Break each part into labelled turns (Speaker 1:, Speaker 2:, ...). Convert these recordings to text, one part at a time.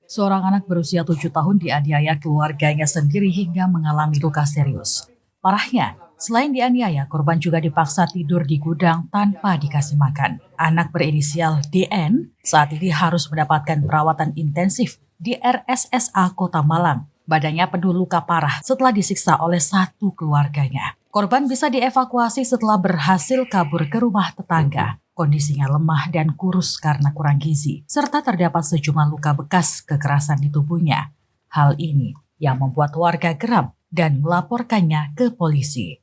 Speaker 1: Seorang anak berusia 7 tahun dianiaya keluarganya sendiri hingga mengalami luka serius. Parahnya, selain dianiaya, korban juga dipaksa tidur di gudang tanpa dikasih makan. Anak berinisial DN saat ini harus mendapatkan perawatan intensif di RSSA Kota Malang. Badannya penuh luka parah setelah disiksa oleh satu keluarganya. Korban bisa dievakuasi setelah berhasil kabur ke rumah tetangga. Kondisinya lemah dan kurus karena kurang gizi, serta terdapat sejumlah luka bekas kekerasan di tubuhnya. Hal ini yang membuat warga geram dan melaporkannya ke polisi.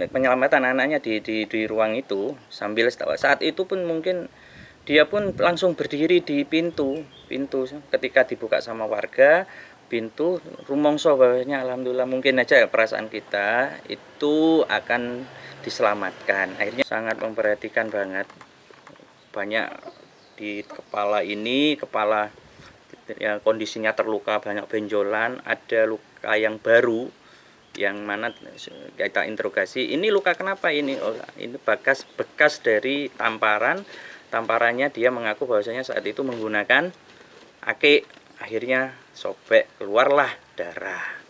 Speaker 2: Penyelamatan anaknya di ruang itu sambil saat itu pun mungkin dia pun langsung berdiri di pintu ketika dibuka sama warga. Pintu rumongso bahwasanya alhamdulillah mungkin aja perasaan kita itu akan diselamatkan. Akhirnya sangat memperhatikan banget, banyak di kepala ya, kondisinya terluka, banyak benjolan, ada luka yang baru yang mana kita interogasi, ini luka kenapa ini? Oh, ini bekas dari tamparannya. Dia mengaku bahwasanya saat itu menggunakan akik, akhirnya sobek, keluarlah darah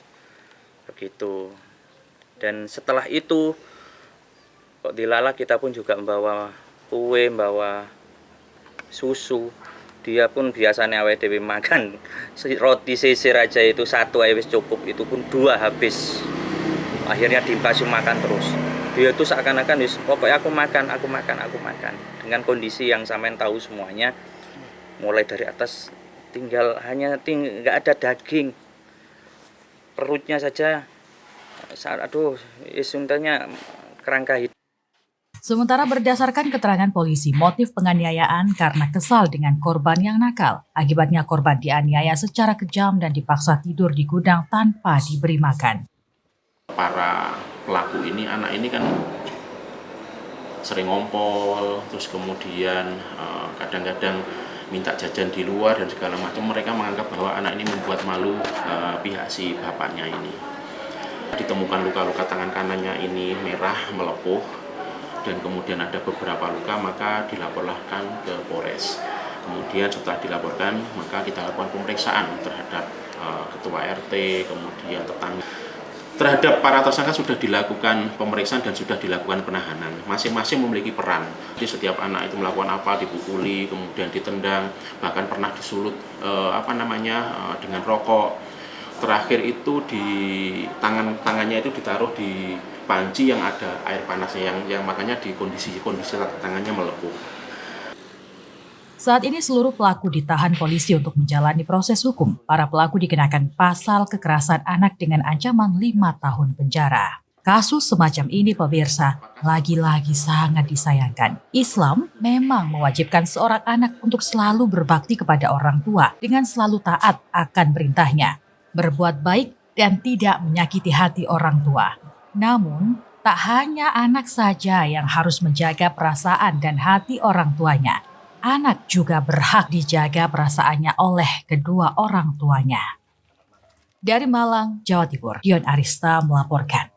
Speaker 2: begitu. Dan setelah itu kok dilala, kita pun juga membawa kue, membawa susu. Dia pun biasanya awake dhewe makan roti sisir aja itu satu wis cukup, itu pun 2 habis. Akhirnya dikasih makan terus. Dia itu seakan-akan pokoknya aku makan. Dengan kondisi yang sampean tahu semuanya, mulai dari atas nggak ada daging, perutnya saja suntanya kerangka hidup.
Speaker 1: Sementara berdasarkan keterangan polisi, motif penganiayaan karena kesal dengan korban yang nakal. Akibatnya korban dianiaya secara kejam dan dipaksa tidur di gudang tanpa diberi makan.
Speaker 3: Para pelaku ini, anak ini kan sering ngompol, terus kemudian kadang-kadang minta jajan di luar dan segala macam. Mereka menganggap bahwa anak ini membuat malu pihak si bapaknya ini. Ditemukan luka-luka tangan kanannya ini merah, melepuh, dan kemudian ada beberapa luka, maka dilaporkan ke Polres. Kemudian setelah dilaporkan, maka kita lakukan pemeriksaan terhadap ketua RT, kemudian tetangga. Terhadap para tersangka sudah dilakukan pemeriksaan dan sudah dilakukan penahanan. Masing-masing memiliki peran. Jadi setiap anak itu melakukan apa, dipukuli, kemudian ditendang, bahkan pernah disulut dengan rokok. Terakhir itu di tangannya itu ditaruh di panci yang ada air panasnya, yang makanya di kondisi tangannya melepuh.
Speaker 1: Saat ini seluruh pelaku ditahan polisi untuk menjalani proses hukum. Para pelaku dikenakan pasal kekerasan anak dengan ancaman 5 tahun penjara. Kasus semacam ini, pemirsa, lagi-lagi sangat disayangkan. Islam memang mewajibkan seorang anak untuk selalu berbakti kepada orang tua dengan selalu taat akan perintahnya, berbuat baik dan tidak menyakiti hati orang tua. Namun, tak hanya anak saja yang harus menjaga perasaan dan hati orang tuanya. Anak juga berhak dijaga perasaannya oleh kedua orang tuanya. Dari Malang, Jawa Timur, Dion Arista melaporkan.